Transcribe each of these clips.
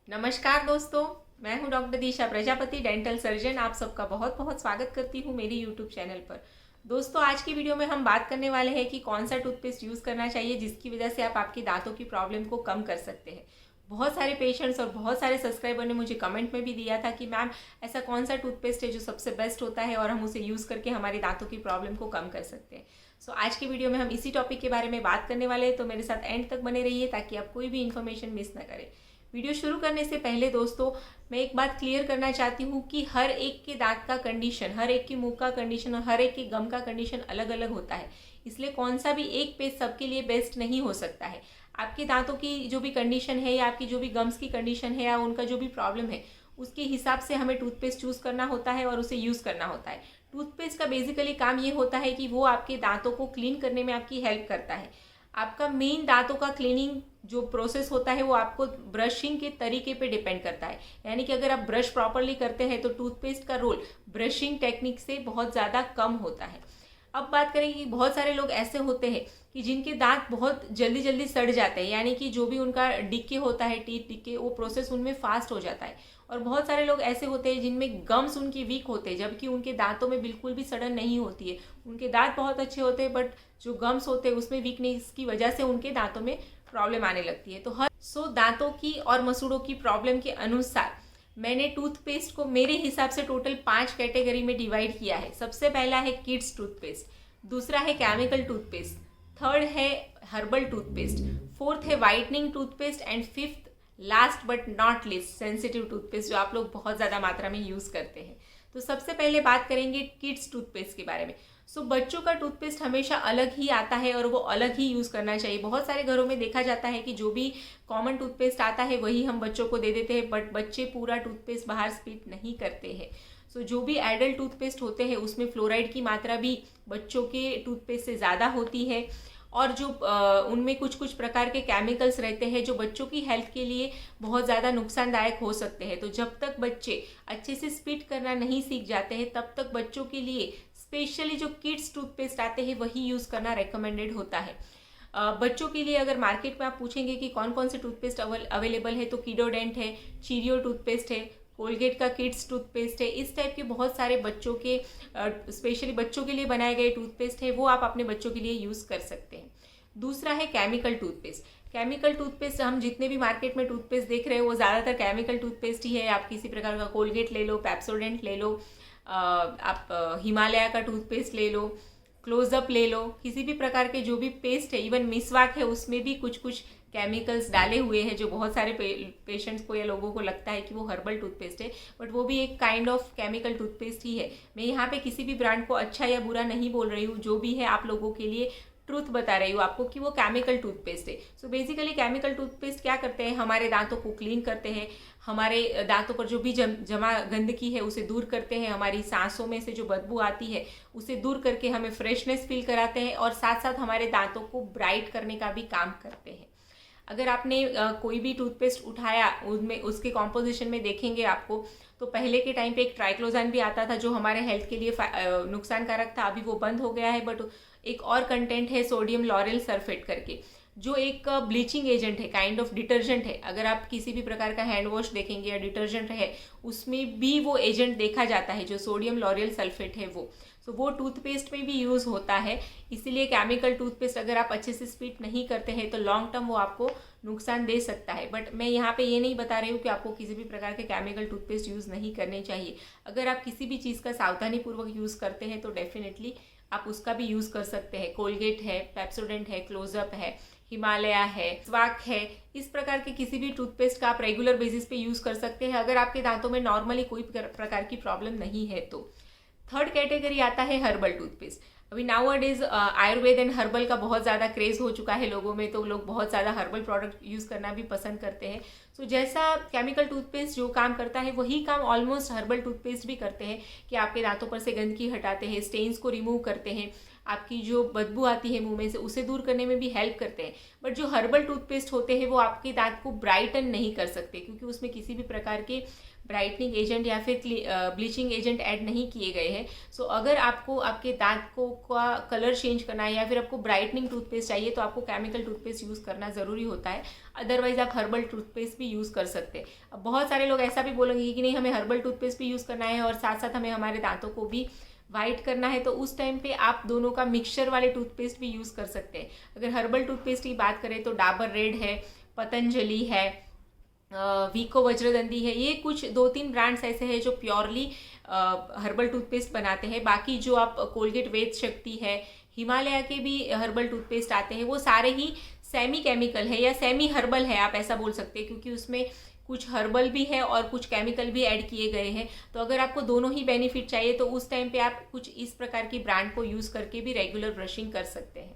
नमस्कार दोस्तों, मैं हूं डॉक्टर दिशा प्रजापति, डेंटल सर्जन। आप सबका बहुत बहुत स्वागत करती हूं मेरी यूट्यूब चैनल पर। दोस्तों, आज की वीडियो में हम बात करने वाले हैं कि कौन सा टूथपेस्ट यूज़ करना चाहिए जिसकी वजह से आप आपके दांतों की प्रॉब्लम को कम कर सकते हैं। बहुत सारे पेशेंट्स और बहुत सारे सब्सक्राइबर ने मुझे कमेंट में भी दिया था कि मैम ऐसा कौन सा टूथपेस्ट है जो सबसे बेस्ट होता है और हम उसे यूज़ करके हमारे दांतों की प्रॉब्लम को कम कर सकते हैं। सो आज की वीडियो में हम इसी टॉपिक के बारे में बात करने वाले हैं, तो मेरे साथ एंड तक बने रहिए ताकि आप कोई भी इन्फॉर्मेशन मिस ना करें। वीडियो शुरू करने से पहले दोस्तों, मैं एक बात क्लियर करना चाहती हूँ कि हर एक के दांत का कंडीशन, हर एक के मुंह का कंडीशन और हर एक के गम का कंडीशन अलग अलग होता है। इसलिए कौन सा भी एक पेस्ट सबके लिए बेस्ट नहीं हो सकता है। आपके दांतों की जो भी कंडीशन है या आपकी जो भी गम्स की कंडीशन है या उनका जो भी प्रॉब्लम है, उसके हिसाब से हमें टूथपेस्ट चूज़ करना होता है और उसे यूज़ करना होता है। टूथपेस्ट का बेसिकली काम ये होता है कि वो आपके दांतों को क्लीन करने में आपकी हेल्प करता है। आपका मेन दांतों का क्लीनिंग जो प्रोसेस होता है वो आपको ब्रशिंग के तरीके पे डिपेंड करता है। यानी कि अगर आप ब्रश प्रॉपरली करते हैं तो टूथपेस्ट का रोल ब्रशिंग टेक्निक से बहुत ज़्यादा कम होता है। अब बात करें कि बहुत सारे लोग ऐसे होते हैं कि जिनके दांत बहुत जल्दी जल्दी सड़ जाते हैं, यानी कि जो भी उनका डिके होता है, टीथ डिके, वो प्रोसेस उनमें फास्ट हो जाता है। और बहुत सारे लोग ऐसे होते हैं जिनमें गम्स उनकी वीक होते हैं, जबकि उनके दांतों में बिल्कुल भी सड़न नहीं होती है। उनके दांत बहुत अच्छे होते हैं बट जो गम्स होते हैं उसमें वीकनेस की वजह से उनके दांतों में प्रॉब्लम आने लगती है। तो दांतों की और मसूड़ों की प्रॉब्लम के अनुसार मैंने टूथपेस्ट को मेरे हिसाब से टोटल 5 कैटेगरी में डिवाइड किया है। सबसे पहला है किड्स टूथपेस्ट, दूसरा है केमिकल टूथपेस्ट, थर्ड है हर्बल टूथपेस्ट, फोर्थ है whitening toothpaste and fifth last but not list sensitive toothpaste, जो आप लोग बहुत ज़्यादा मात्रा में यूज़ करते हैं। तो सबसे पहले बात करेंगे किड्स टूथपेस्ट के बारे में। बच्चों का टूथपेस्ट हमेशा अलग ही आता है और वो अलग ही यूज़ करना चाहिए। बहुत सारे घरों में देखा जाता है कि जो भी कॉमन टूथपेस्ट आता है वही हम बच्चों को दे देते हैं, बट बच्चे पूरा टूथपेस्ट बाहर स्पिट नहीं करते हैं। जो भी एडल्ट टूथपेस्ट होते हैं उसमें फ्लोराइड की मात्रा भी बच्चों के टूथपेस्ट से ज़्यादा होती है और जो उनमें कुछ कुछ प्रकार के केमिकल्स रहते हैं जो बच्चों की हेल्थ के लिए बहुत ज़्यादा नुकसानदायक हो सकते हैं। तो जब तक बच्चे अच्छे से स्पिट करना नहीं सीख जाते हैं तब तक बच्चों के लिए स्पेशली जो किड्स टूथपेस्ट आते हैं वही यूज़ करना रेकमेंडेड होता है। बच्चों के लिए अगर मार्केट में आप पूछेंगे कि कौन कौन से टूथपेस्ट अवेलेबल है, तो कीडोडेंट है, चीरियो टूथपेस्ट है, कोलगेट का किड्स टूथपेस्ट है। इस टाइप के बहुत सारे बच्चों के स्पेशली बच्चों के लिए बनाए गए टूथपेस्ट है, वो आप अपने बच्चों के लिए यूज़ कर सकते हैं। दूसरा है केमिकल टूथपेस्ट। केमिकल टूथपेस्ट, हम जितने भी मार्केट में टूथपेस्ट देख रहे हैं वो ज़्यादातर केमिकल टूथपेस्ट ही है। आप किसी प्रकार का कोलगेट ले लो, पेप्सोडेंट ले लो, आप हिमालय का टूथपेस्ट ले लो, क्लोजअप ले लो, किसी भी प्रकार के जो भी पेस्ट है, इवन मिसवाक है, उसमें भी कुछ कुछ केमिकल्स डाले हुए हैं जो बहुत सारे पेशेंट्स को या लोगों को लगता है कि वो हर्बल टूथपेस्ट है, बट वो भी एक काइंड ऑफ केमिकल टूथपेस्ट ही है। मैं यहाँ पे किसी भी ब्रांड को अच्छा या बुरा नहीं बोल रही हूँ, जो भी है आप लोगों के लिए ट्रूथ बता रही हूँ आपको कि वो केमिकल टूथपेस्ट है। बेसिकली केमिकल टूथपेस्ट क्या करते हैं, हमारे दांतों को क्लीन करते हैं, हमारे दांतों पर जो भी जमा गंदगी है उसे दूर करते हैं, हमारी सांसों में से जो बदबू आती है उसे दूर करके हमें फ्रेशनेस फील कराते हैं और साथ साथ हमारे दांतों को ब्राइट करने का भी काम करते हैं। अगर आपने कोई भी टूथपेस्ट उठाया, उनमें उसके कॉम्पोजिशन में देखेंगे आपको, तो पहले के टाइम पे एक ट्राइक्लोजान भी आता था जो हमारे हेल्थ के लिए नुकसानकारक था। अभी वो बंद हो गया है, बट एक और कंटेंट है सोडियम लॉरेल सल्फेट करके, जो एक ब्लीचिंग एजेंट है, काइंड ऑफ डिटर्जेंट है। अगर आप किसी भी प्रकार का हैंड वॉश देखेंगे या डिटर्जेंट है, उसमें भी वो एजेंट देखा जाता है जो सोडियम लॉरेल सल्फेट है वो। वो टूथपेस्ट में भी यूज़ होता है। इसीलिए केमिकल टूथपेस्ट अगर आप अच्छे से स्पिट नहीं करते हैं तो लॉन्ग टर्म वो आपको नुकसान दे सकता है। बट मैं यहाँ पे ये नहीं बता रही हूँ कि आपको किसी भी प्रकार के केमिकल टूथपेस्ट यूज़ नहीं करने चाहिए। अगर आप किसी भी चीज़ का सावधानीपूर्वक यूज़ करते हैं तो डेफिनेटली आप उसका भी यूज़ कर सकते हैं। कोलगेट है, पेप्सोडेंट है, क्लोजअप है, हिमालय है, स्वाक है, इस प्रकार के किसी भी टूथपेस्ट का आप रेगुलर बेसिस पे यूज़ कर सकते हैं अगर आपके दांतों में नॉर्मली कोई प्रकार की प्रॉब्लम नहीं है तो। थर्ड कैटेगरी आता है हर्बल टूथपेस्ट। अभी now days Ayurveda and herbal का बहुत ज़्यादा क्रेज़ हो चुका है लोगों में, तो लोग बहुत ज़्यादा हर्बल प्रोडक्ट यूज़ करना भी पसंद करते हैं। जैसा केमिकल टूथपेस्ट जो काम करता है वही काम ऑलमोस्ट हर्बल टूथपेस्ट भी करते हैं कि आपके दांतों पर से गंदगी हटाते हैं, स्टेन्स को रिमूव करते हैं, आपकी जो बदबू आती है मुंह में से उसे दूर करने में भी हेल्प करते हैं। बट जो हर्बल टूथपेस्ट होते हैं वो आपके दांत को ब्राइटन नहीं कर सकते, क्योंकि उसमें किसी भी प्रकार के ब्राइटनिंग एजेंट या फिर ब्लीचिंग एजेंट ऐड नहीं किए गए हैं। अगर आपको आपके दांत को का कलर चेंज करना है या फिर आपको ब्राइटनिंग टूथपेस्ट चाहिए तो आपको केमिकल टूथपेस्ट यूज़ करना ज़रूरी होता है। अदरवाइज आप हर्बल टूथपेस्ट भी भी यूज़ कर सकते हैं। अब बहुत सारे लोग ऐसा भी बोलेंगे कि नहीं, हमें हर्बल टूथपेस्ट भी यूज़ करना है और साथ साथ हमें हमारे दांतों को भी वाइट करना है, तो उस टाइम पे आप दोनों का मिक्सचर वाले टूथपेस्ट भी यूज़ कर सकते हैं। अगर हर्बल टूथपेस्ट की बात करें तो डाबर रेड है, पतंजलि है, वीको वज्रदंती है, ये कुछ 2-3 ब्रांड्स ऐसे हैं जो प्योरली हर्बल टूथपेस्ट बनाते हैं। बाकी जो आप कोलगेट वेद शक्ति है, हिमालय के भी हर्बल टूथपेस्ट आते हैं, वो सारे ही सेमी केमिकल है या सेमी हर्बल है, आप ऐसा बोल सकते हैं, क्योंकि उसमें कुछ हर्बल भी है और कुछ केमिकल भी ऐड किए गए हैं। तो अगर आपको दोनों ही बेनिफिट चाहिए तो उस टाइम पे आप कुछ इस प्रकार की ब्रांड को यूज़ करके भी रेगुलर ब्रशिंग कर सकते हैं।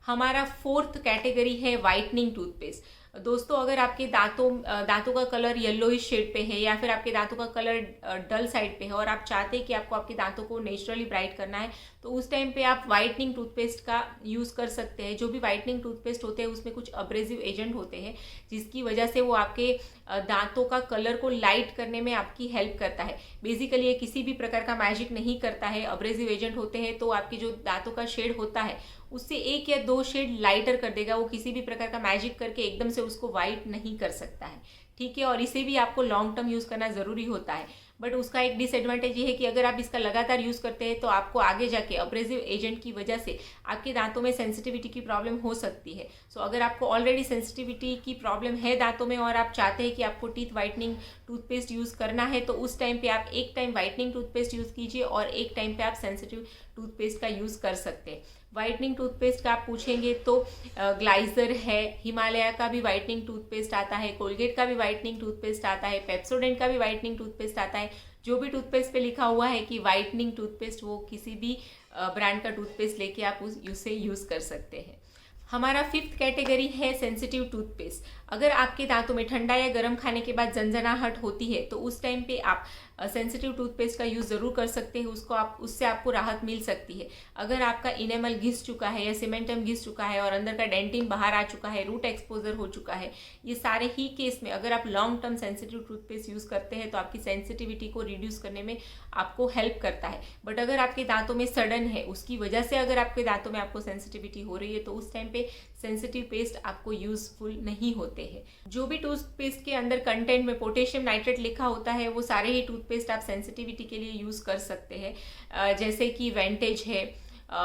हमारा 4th कैटेगरी है वाइटनिंग टूथपेस्ट। दोस्तों, अगर आपके दांतों का कलर येलोइश शेड पे है या फिर आपके दांतों का कलर डल साइड पे है और आप चाहते हैं कि आपको आपके दांतों को नेचुरली ब्राइट करना है, तो उस टाइम पे आप वाइटनिंग टूथपेस्ट का यूज़ कर सकते हैं। जो भी वाइटनिंग टूथपेस्ट होते हैं उसमें कुछ अब्रेसिव एजेंट होते हैं, जिसकी वजह से वो आपके दांतों का कलर को लाइट करने में आपकी हेल्प करता है। बेसिकली ये किसी भी प्रकार का मैजिक नहीं करता है। अब्रेसिव एजेंट होते हैं तो आपके जो दांतों का शेड होता है उससे 1 या 2 शेड लाइटर कर देगा। वो किसी भी प्रकार का मैजिक करके एकदम से उसको वाइट नहीं कर सकता है, ठीक है। और इसे भी आपको लॉन्ग टर्म यूज़ करना ज़रूरी होता है। बट उसका एक डिसएडवांटेज ये है कि अगर आप इसका लगातार यूज़ करते हैं तो आपको आगे जाके अब्रेसिव एजेंट की वजह से आपके दांतों में सेंसिटिविटी की प्रॉब्लम हो सकती है। सो अगर आपको ऑलरेडी सेंसिटिविटी की प्रॉब्लम है दांतों में और आप चाहते हैं कि आपको टीथ वाइटनिंग टूथपेस्ट यूज़ करना है, तो उस टाइम पे आप एक टाइम वाइटनिंग टूथपेस्ट यूज़ कीजिए और एक टाइम पे आप सेंसिटिव टूथपेस्ट का यूज़ कर सकते हैं। वाइटनिंग टूथपेस्ट का आप पूछेंगे तो ग्लाइजर है, हिमालय का भी वाइटनिंग टूथपेस्ट आता है, कोलगेट का भी वाइटनिंग टूथपेस्ट आता है, पेप्सोडेंट का भी वाइटनिंग टूथपेस्ट आता है। जो भी टूथपेस्ट पे लिखा हुआ है कि वाइटनिंग टूथपेस्ट, वो किसी भी ब्रांड का टूथपेस्ट लेके आप उसे यूज़ कर सकते हैं। हमारा 5th कैटेगरी है सेंसिटिव टूथपेस्ट। अगर आपके दांतों में ठंडा या गर्म खाने के बाद झंझनाहट होती है तो उस टाइम पे आप सेंसिटिव टूथपेस्ट का यूज़ ज़रूर कर सकते हैं। उससे आपको राहत मिल सकती है। अगर आपका इनेमल घिस चुका है या सीमेंटम घिस चुका है और अंदर का डेंटिन बाहर आ चुका है, रूट एक्सपोजर हो चुका है, ये सारे ही केस में अगर आप long term sensitive toothpaste use करते हैं तो आपकी सेंसिटिविटी को रिड्यूस करने में आपको हेल्प करता है। बट अगर आपके दांतों में सडन है, उसकी वजह से अगर आपके दांतों में आपको सेंसिटिविटी हो रही है, तो उस टाइम पे सेंसिटिव पेस्ट आपको यूजफुल नहीं होते हैं। जो भी टूथपेस्ट के अंदर कंटेंट में पोटेशियम नाइट्रेट लिखा होता है, वो सारे ही टूथपेस्ट आप सेंसिटिविटी के लिए यूज़ कर सकते हैं। जैसे कि वेंटेज है,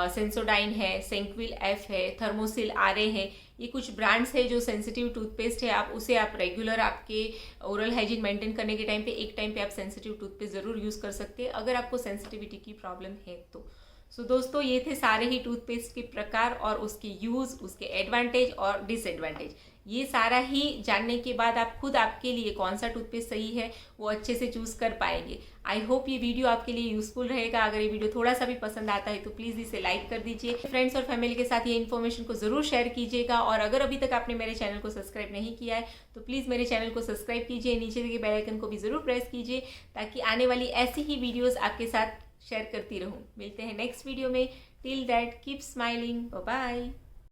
सेंसोडाइन है, सेंक्विल एफ है, थर्मोसिल आरए है, ये कुछ ब्रांड्स है जो सेंसिटिव टूथपेस्ट है। आप रेगुलर आपके ओरल हाइजीन मेंटेन करने के टाइम पे एक टाइम पे आप सेंसिटिव टूथपेस्ट ज़रूर यूज़ कर सकते हैं अगर आपको सेंसिटिविटी की प्रॉब्लम है तो। सो दोस्तों, ये थे सारे ही टूथपेस्ट के प्रकार और उसके यूज़, उसके एडवांटेज और डिसएडवांटेज। ये सारा ही जानने के बाद आप खुद आपके लिए कौन सा टूथपेस्ट सही है वो अच्छे से चूज़ कर पाएंगे। आई होप ये वीडियो आपके लिए यूजफुल रहेगा। अगर ये वीडियो थोड़ा सा भी पसंद आता है तो प्लीज़ इसे लाइक कर दीजिए। फ्रेंड्स और फैमिली के साथ ये इन्फॉर्मेशन को ज़रूर शेयर कीजिएगा। और अगर अभी तक आपने मेरे चैनल को सब्सक्राइब नहीं किया है तो प्लीज़ मेरे चैनल को सब्सक्राइब कीजिए, नीचे के बेल आइकन को भी ज़रूर प्रेस कीजिए ताकि आने वाली ऐसी ही वीडियोज़ आपके साथ शेयर करती रहूँ। मिलते हैं नेक्स्ट वीडियो में। Till that keep smiling, bye bye.